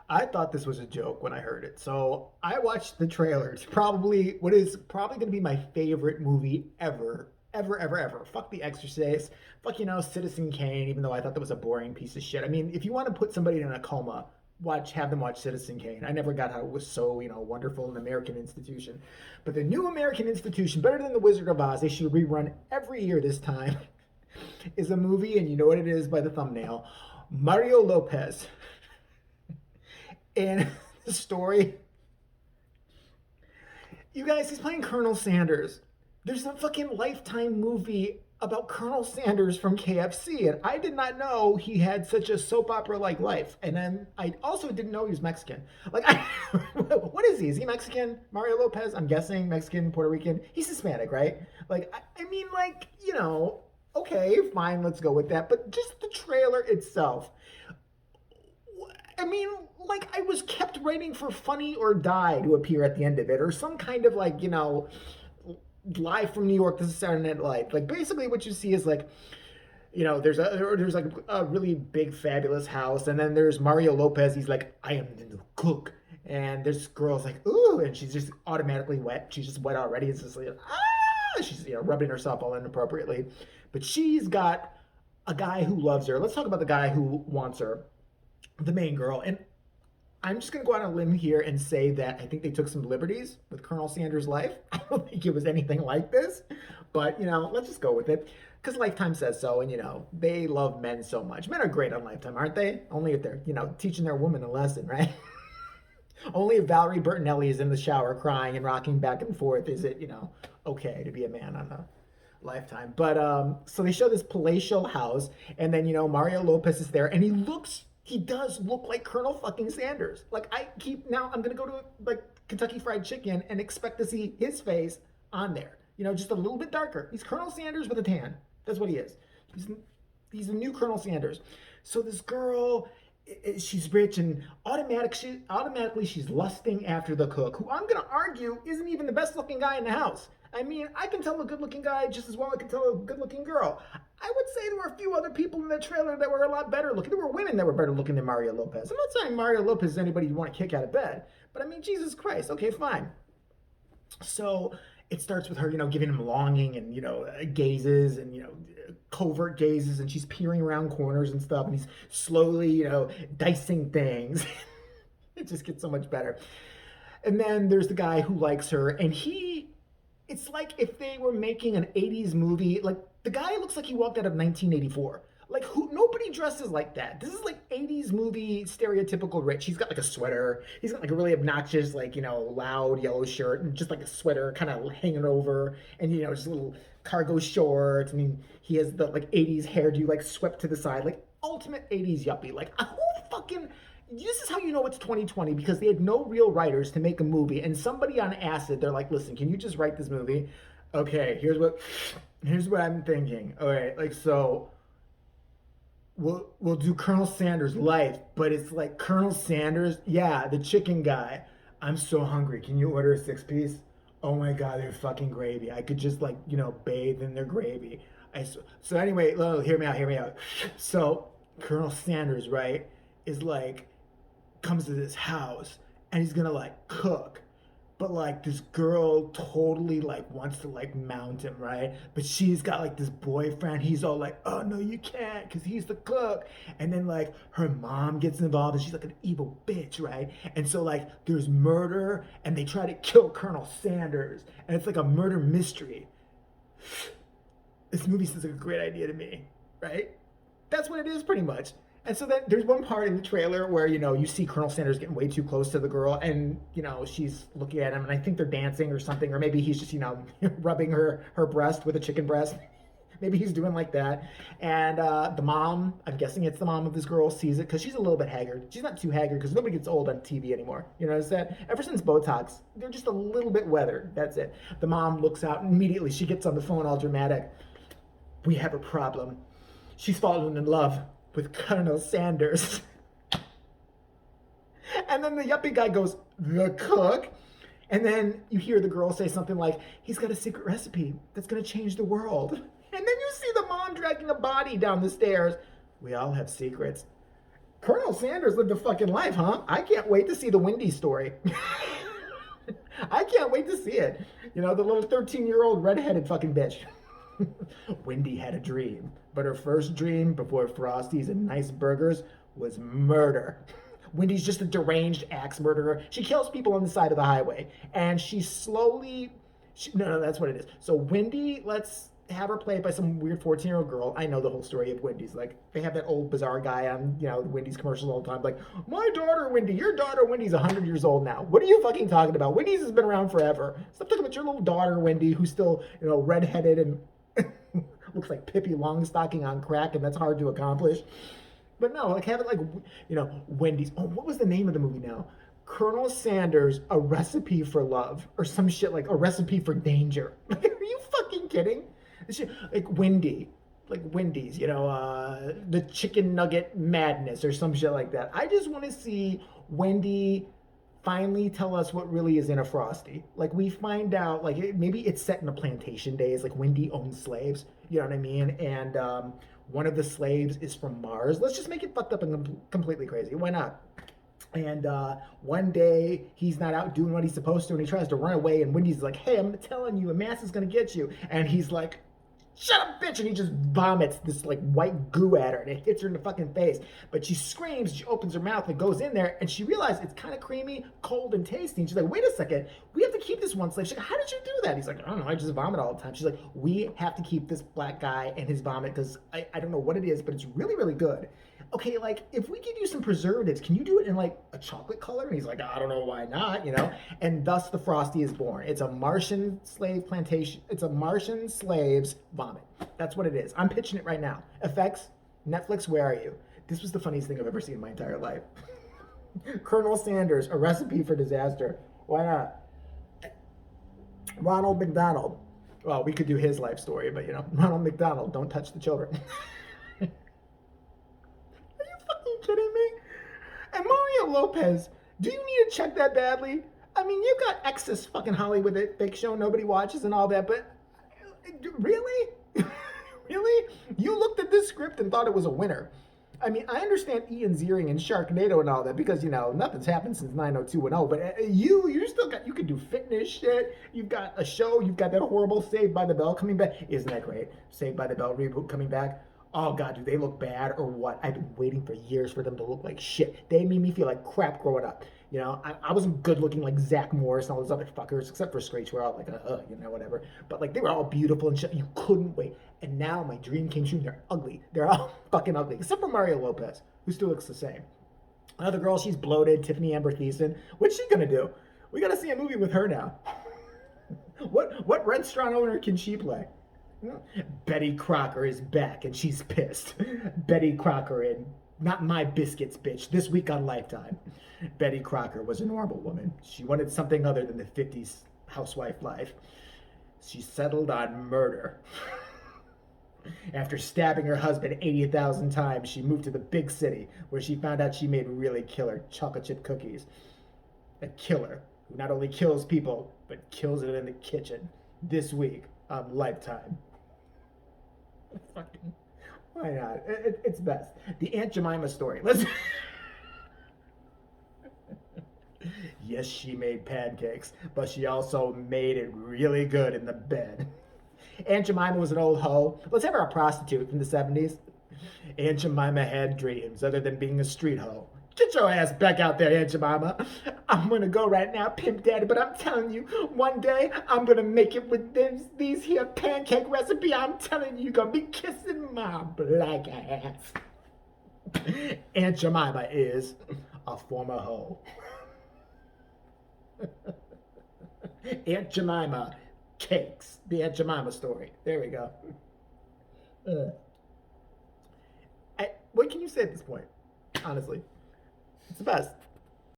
I thought this was a joke when I heard it. So I watched the trailer. It's probably what is probably going to be my favorite movie ever. Ever, ever, ever. Fuck The Exorcist. Fuck, Citizen Kane, even though I thought that was a boring piece of shit. I mean, if you want to put somebody in a coma, have them watch Citizen Kane. I never got how it was so, wonderful, an American institution. But the new American institution, better than The Wizard of Oz, they should rerun every year this time, is a movie, and you know what it is by the thumbnail. Mario Lopez. And the story, you guys, he's playing Colonel Sanders. There's a fucking Lifetime movie about Colonel Sanders from KFC, and I did not know he had such a soap opera like life. And then I also didn't know he was Mexican. What is he? Is he Mexican? Mario Lopez? I'm guessing Mexican, Puerto Rican. He's Hispanic, right? I mean, okay, fine, let's go with that. But just the trailer itself, I mean, I was kept waiting for Funny or Die to appear at the end of it, or some kind of live from New York. This is Saturday Night Live. Basically, what you see is there's a really big fabulous house, and then there's Mario Lopez. He's like, I am the new cook, and this girl's like, ooh, and she's just automatically wet. She's just wet already. It's just like, ah, she's rubbing herself all inappropriately, but she's got a guy who loves her. Let's talk about the guy who wants her, the main girl. And I'm just going to go out on a limb here and say that I think they took some liberties with Colonel Sanders' life. I don't think it was anything like this, but let's just go with it because Lifetime says so. And they love men so much. Men are great on Lifetime, aren't they? Only if they're teaching their woman a lesson, right? Only if Valerie Bertinelli is in the shower crying and rocking back and forth is it okay to be a man on a Lifetime. But so they show this palatial house, and then Mario Lopez is there, and he does look like Colonel fucking Sanders. I'm gonna go to Kentucky Fried Chicken and expect to see his face on there. Just a little bit darker. He's Colonel Sanders with a tan. That's what he is. He's the new Colonel Sanders. So this girl, she's rich, and automatically she's lusting after the cook, who I'm gonna argue isn't even the best looking guy in the house. I mean, I can tell a good-looking guy just as well as I can tell a good-looking girl. I would say there were a few other people in the trailer that were a lot better looking. There were women that were better looking than Mario Lopez. I'm not saying Mario Lopez is anybody you want to kick out of bed, but I mean, Jesus Christ. Okay, fine. So it starts with her, giving him longing and, gazes and, covert gazes, and she's peering around corners and stuff, and he's slowly, dicing things. It just gets so much better. And then there's the guy who likes her, and it's like if they were making an 80s movie, the guy looks like he walked out of 1984. Nobody dresses like that. This is 80s movie stereotypical rich. He's got a sweater. He's got a really obnoxious, loud yellow shirt and just a sweater kind of hanging over, and just little cargo shorts. I mean, he has the 80s hairdo swept to the side, ultimate 80s yuppie. A whole fucking, this is how you know it's 2020, because they had no real writers to make a movie, and somebody on acid, they're like, listen, can you just write this movie? Okay, here's what I'm thinking. All right, so we'll do Colonel Sanders' life, but it's Colonel Sanders, yeah, the chicken guy. I'm so hungry. Can you order a 6-piece? Oh my God, they're fucking gravy. I could just bathe in their gravy. So anyway, hear me out. So Colonel Sanders, right, is comes to this house, and he's gonna cook, but this girl totally wants to mount him, right? But she's got this boyfriend. He's all oh no, you can't, because he's the cook. And then her mom gets involved, and she's an evil bitch, right? And so there's murder, and they try to kill Colonel Sanders, and it's a murder mystery. This movie sounds like a great idea to me, right? That's what it is pretty much. And so then there's one part in the trailer where, you see Colonel Sanders getting way too close to the girl, and, she's looking at him, and I think they're dancing or something, or maybe he's just, rubbing her breast with a chicken breast. Maybe he's doing that. And the mom, I'm guessing it's the mom of this girl, sees it, because she's a little bit haggard. She's not too haggard, because nobody gets old on TV anymore. You notice that? Ever since Botox, they're just a little bit weathered. That's it. The mom looks out, and immediately she gets on the phone all dramatic. We have a problem. She's fallen in love with Colonel Sanders. And then the yuppie guy goes, the cook? And then you hear the girl say something he's got a secret recipe that's going to change the world. And then you see the mom dragging a body down the stairs. We all have secrets. Colonel Sanders lived a fucking life, huh? I can't wait to see the Wendy story. I can't wait to see it. You know, the little 13-year-old redheaded fucking bitch. Wendy had a dream, but her first dream before Frosties and nice burgers was murder. Wendy's just a deranged axe murderer. She kills people on the side of the highway, and she slowly. No, that's what it is. So Wendy lets have her played by some weird 14-year-old girl. I know the whole story of Wendy's. Like they have that old bizarre guy on, Wendy's commercials all the time. Like, my daughter Wendy, your daughter Wendy's 100 years old now. What are you fucking talking about? Wendy's has been around forever. Stop talking about your little daughter Wendy, who's still, redheaded and looks like Pippi Longstocking on crack, and that's hard to accomplish. But no, like have it like Wendy's. Oh, what was the name of the movie now? Colonel Sanders: A Recipe for Love, or some shit like A Recipe for Danger. Like, are you fucking kidding? This shit, like Wendy's, the chicken nugget madness or some shit like that. I just want to see Wendy finally tell us what really is in a Frosty. Like we find out, like maybe it's set in the plantation days, like Wendy owns slaves. You know what I mean? And one of the slaves is from Mars. Let's just make it fucked up and completely crazy. Why not? And one day he's not out doing what he's supposed to, and he tries to run away. And Wendy's like, "Hey, I'm telling you, a mass is gonna get you." And he's like, "Shut up, bitch!" And he just vomits this like white goo at her, and it hits her in the fucking face. But she screams, she opens her mouth and goes in there, and she realizes it's kind of creamy, cold, and tasty. And she's like, "Wait a second, we have to keep this one slave." She's like, "How did you do that?" He's like, "I don't know, I just vomit all the time." She's like, "We have to keep this black guy and his vomit because I don't know what it is, but it's really, really good." Okay, like if we give you some preservatives, can you do it in like a chocolate color? And he's like, "I don't know, why not?" And thus the Frosty is born. It's a Martian slave plantation. It's a Martian slave's vomit. That's what it is. I'm pitching it right now. Effects, Netflix, where are you? This was the funniest thing I've ever seen in my entire life. Colonel Sanders: A Recipe for Disaster. Why not? Ronald McDonald. Well, we could do his life story, but Ronald McDonald, don't touch the children. Kidding me? And Mario Lopez, do you need to check that badly? I mean, you got excess fucking Hollywood fake show nobody watches and all that, but really? Really? You looked at this script and thought it was a winner. I mean, I understand Ian Ziering and Sharknado and all that because nothing's happened since 90210. But you still got, you can do fitness shit. You've got a show. You've got that horrible Saved by the Bell coming back. Isn't that great? Saved by the Bell reboot coming back. Oh god, do they look bad or what? I've been waiting for years for them to look like shit. They made me feel like crap growing up. I wasn't good looking like Zach Morris and all those other fuckers, except for Screech, who were all like, whatever. But like, they were all beautiful and shit. You couldn't wait. And now my dream came true. They're ugly. They're all fucking ugly, except for Mario Lopez, who still looks the same. Another girl, she's bloated. Tiffany Amber Thiessen. What's she gonna do? We gotta see a movie with her now. What restaurant owner can she play? Betty Crocker is back and she's pissed. Betty Crocker in Not My Biscuits, Bitch, this week on Lifetime. Betty Crocker was a normal woman. She wanted something other than the 50s housewife life. She settled on murder. After stabbing her husband 80,000 times, she moved to the big city where she found out she made really killer chocolate chip cookies. A killer who not only kills people, but kills it in the kitchen. This week on Lifetime. Fucking, why not? It's best. The Aunt Jemima story. Let's. Yes, she made pancakes, but she also made it really good in the bed. Aunt Jemima was an old hoe. Let's have her a prostitute from the 70s. Aunt Jemima had dreams other than being a street hoe. Get your ass back out there, Aunt Jemima. I'm gonna go right now, Pimp Daddy, but I'm telling you, one day I'm gonna make it with these here pancake recipe. I'm telling you, you're gonna be kissing my black ass. Aunt Jemima is a former hoe. Aunt Jemima cakes. The Aunt Jemima story. There we go. What can you say at this point? Honestly. It's the best.